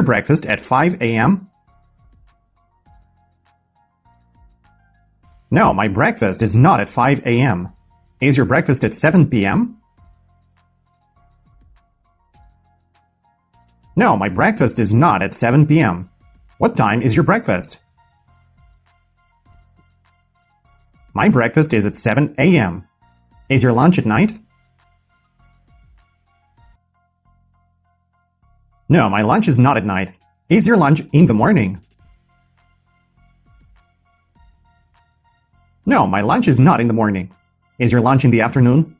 your breakfast at 5 a.m.? No, my breakfast is not at 5 a.m. Is your breakfast at 7 p.m.? No, my breakfast is not at 7 p.m. What time is your breakfast? My breakfast is at 7 a.m. Is your lunch at night? No, my lunch is not at night. Is your lunch in the morning? No, my lunch is not in the morning. Is your lunch in the afternoon?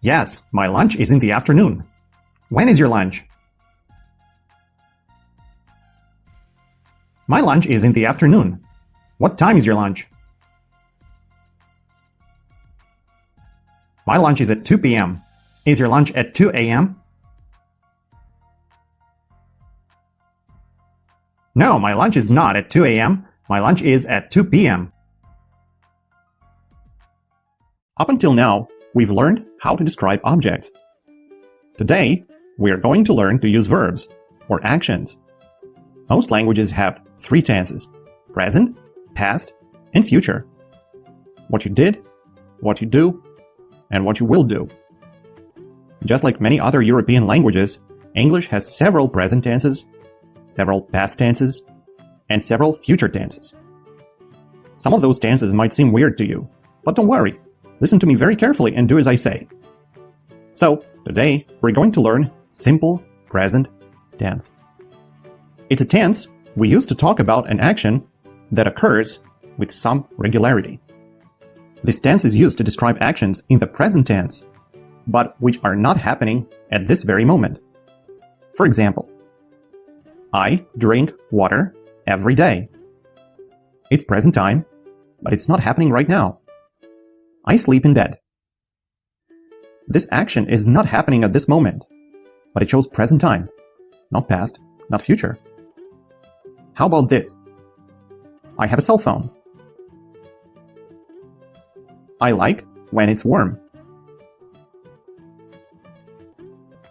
Yes, my lunch is in the afternoon. When is your lunch? My lunch is in the afternoon. What time is your lunch? My lunch is at 2 p.m. Is your lunch at 2 a.m.? No, my lunch is not at 2 a.m. My lunch is at 2 p.m. Up until now, we've learned how to describe objects. Today, we are going to learn to use verbs, or actions. Most languages have 3 tenses: present, past, and future. What you did, what you do, and what you will do. Just like many other European languages, English has several present tenses, several past tenses, and several future tenses. Some of those tenses might seem weird to you, but don't worry. Listen to me very carefully and do as I say. So, today we're going to learn simple present tense. It's a tense we use to talk about an action that occurs with some regularity. This tense is used to describe actions in the present tense, but which are not happening at this very moment. For example, I drink water every day. It's present time, but it's not happening right now. I sleep in bed. This action is not happening at this moment, but it shows present time, not past, not future. How about this? I have a cell phone. I like when it's warm.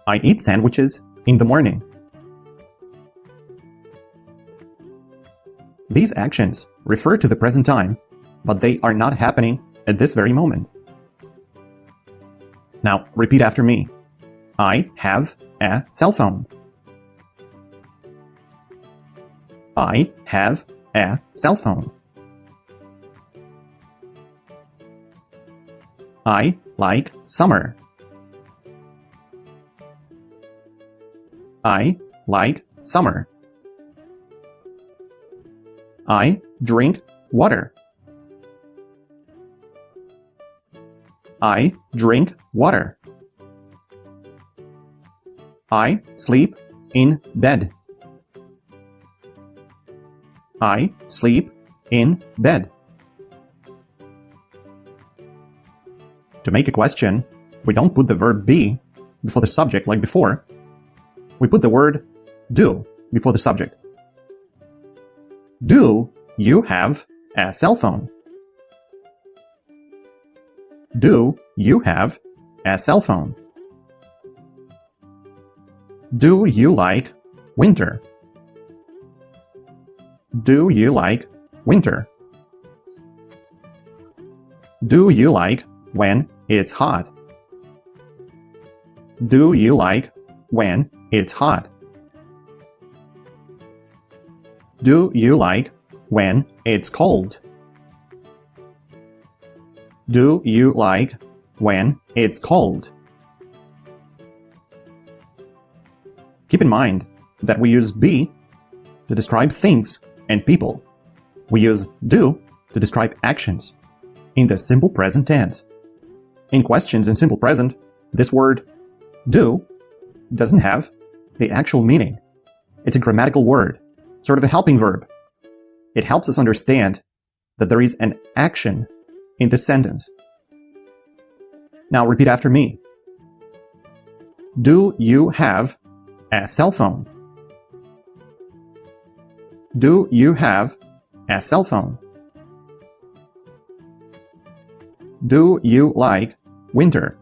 I eat sandwiches in the morning. These actions refer to the present time, but they are not happening at this very moment. Now, repeat after me. I have a cell phone. I have a cell phone. I like summer. I like summer. I drink water. I drink water. I sleep in bed. I sleep in bed. To make a question, we don't put the verb be before the subject like before. We put the word do before the subject. Do you have a cell phone? Do you have a cell phone? Do you like winter? Do you like winter? Do you like when it's hot? Do you like when it's hot? Do you like when it's cold? Do you like when it's cold? Keep in mind that we use be to describe things and people. We use do to describe actions in the simple present tense. In questions in simple present, this word do doesn't have the actual meaning. It's a grammatical word, sort of a helping verb. It helps us understand that there is an action in this sentence. Now repeat after me. Do you have a cell phone? Do you have a cell phone? Do you like winter?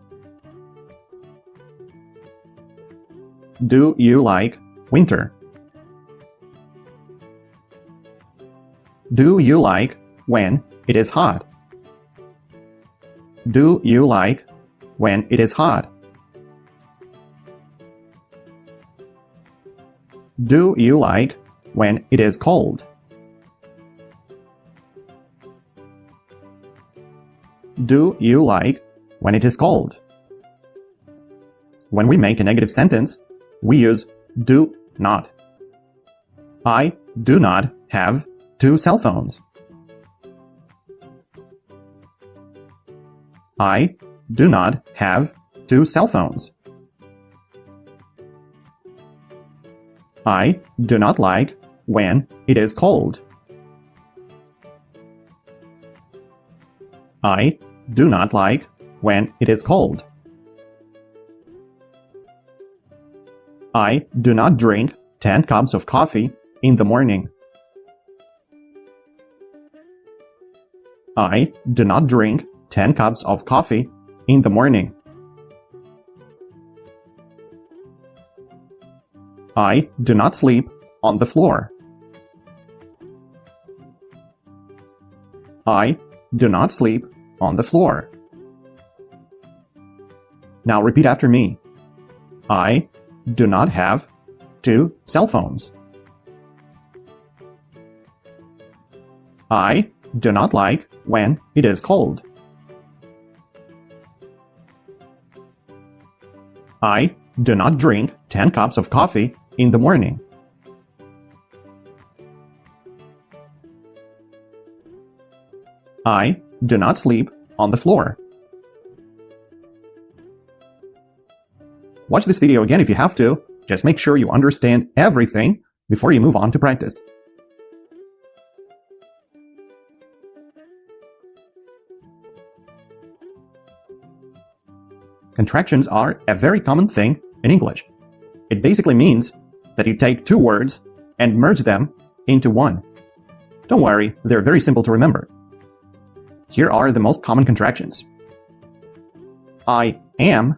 Do you like winter? Do you like when it is hot? Do you like when it is hot? Do you like when it is cold? Do you like when it is cold? When we make a negative sentence, we use do not. I do not have 2 cell phones. I do not have 2 cell phones. I do not like when it is cold. I do not like when it is cold. I do not drink 10 cups of coffee in the morning. I do not drink 10 cups of coffee in the morning. I do not sleep on the floor. I do not sleep on the floor. Now repeat after me. I do not have 2 cell phones. I do not like when it is cold. I do not drink 10 cups of coffee in the morning. I do not sleep on the floor. Watch this video again if you have to. Just make sure you understand everything before you move on to practice. Contractions are a very common thing in English. It basically means that you take 2 words and merge them into one. Don't worry, they're very simple to remember. Here are the most common contractions. I am,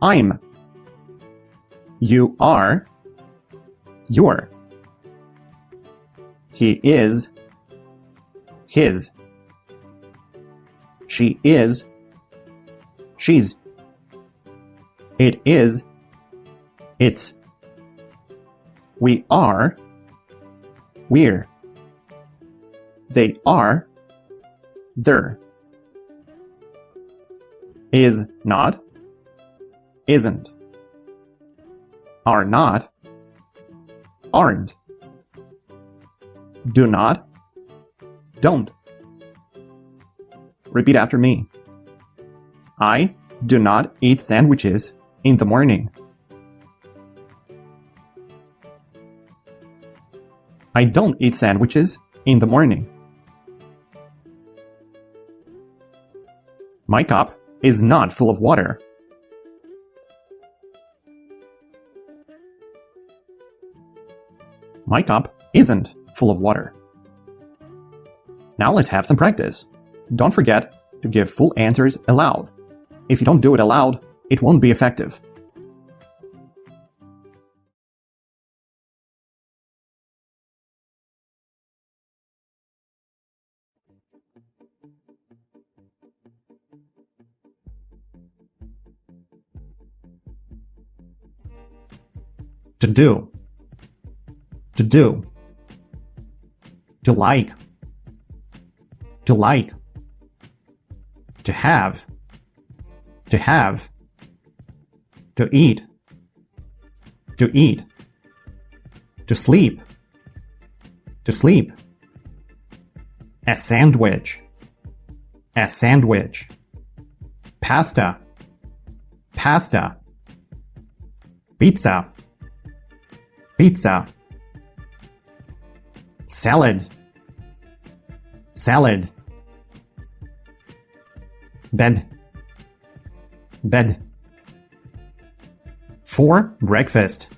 I'm. You are, you're. He is, his. She is, she's. It is, it's. We are, we're. They are, they're. Is not, isn't. Are not, aren't. Do not, don't. Repeat after me. I do not eat sandwiches in the morning. I don't eat sandwiches in the morning. My cup is not full of water. My cup isn't full of water. Now let's have some practice. Don't forget to give full answers aloud. If you don't do it aloud, it won't be effective. To do. To do. To like. To like. To have. To have. To eat. To eat. To sleep. To sleep. A sandwich. A sandwich. Pasta. Pasta. Pizza. Pizza. Salad. Salad. Bed. Bed. For breakfast.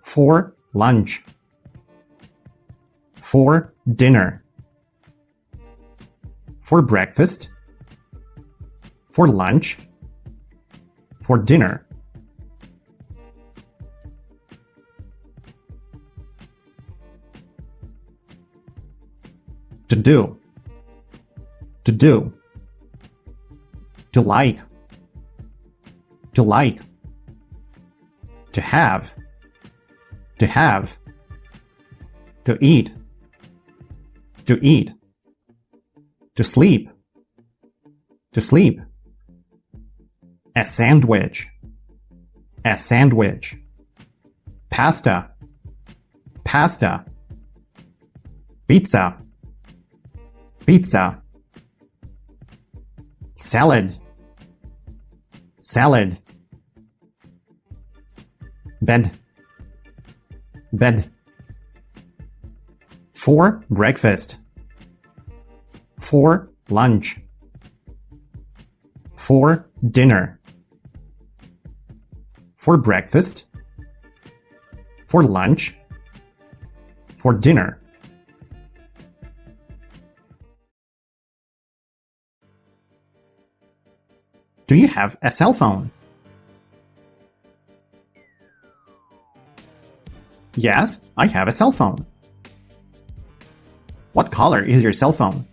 For lunch. For dinner. For breakfast. For lunch. For dinner. To do. To do. To like. To like. To have. To have. To eat. To eat. To sleep. To sleep. A sandwich. A sandwich. Pasta. Pasta. Pizza. Pizza. Salad. Salad. Bed. Bed. For breakfast. For lunch. For dinner. For breakfast. For lunch. For dinner. Do you have a cell phone? Yes, I have a cell phone. What color is your cell phone?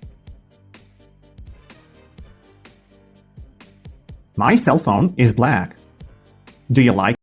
My cell phone is black. Do you like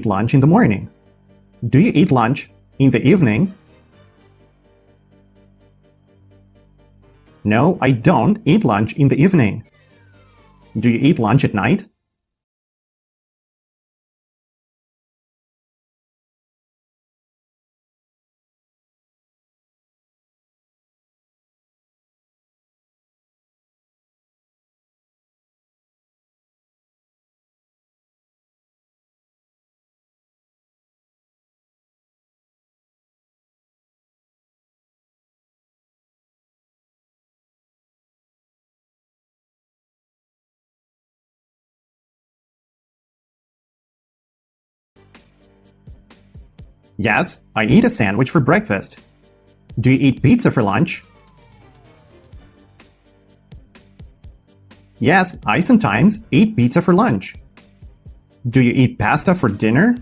eat lunch in the morning? Do you eat lunch in the evening? No, I don't eat lunch in the evening. Do you eat lunch at night? Yes, I eat a sandwich for breakfast. Do you eat pizza for lunch? Yes, I sometimes eat pizza for lunch. Do you eat pasta for dinner?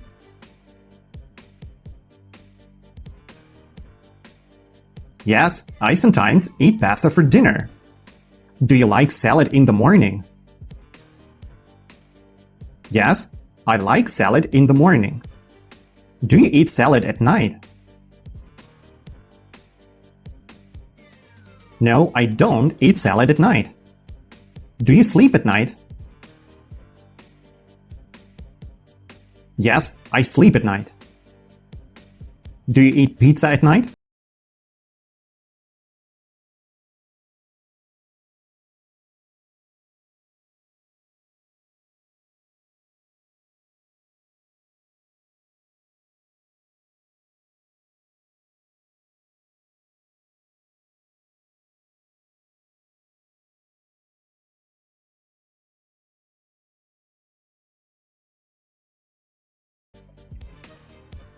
Yes, I sometimes eat pasta for dinner. Do you like salad in the morning? Yes, I like salad in the morning. Do you eat salad at night? No, I don't eat salad at night. Do you sleep at night? Yes, I sleep at night. Do you eat pizza at night?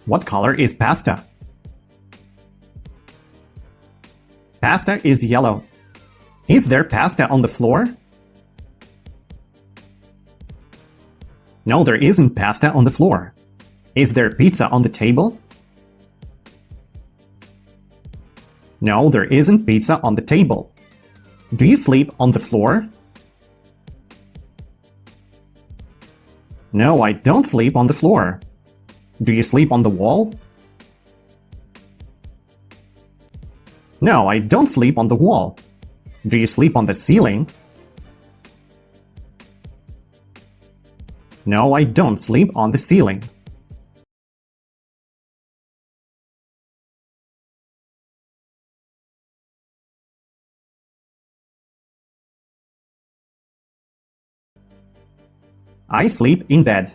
What color is pasta? Pasta is yellow. Is there pasta on the floor? No, there isn't pasta on the floor. Is there pizza on the table? No, there isn't pizza on the table. Do you sleep on the floor? No, I don't sleep on the floor. Do you sleep on the wall? No, I don't sleep on the wall. Do you sleep on the ceiling? No, I don't sleep on the ceiling. I sleep in bed.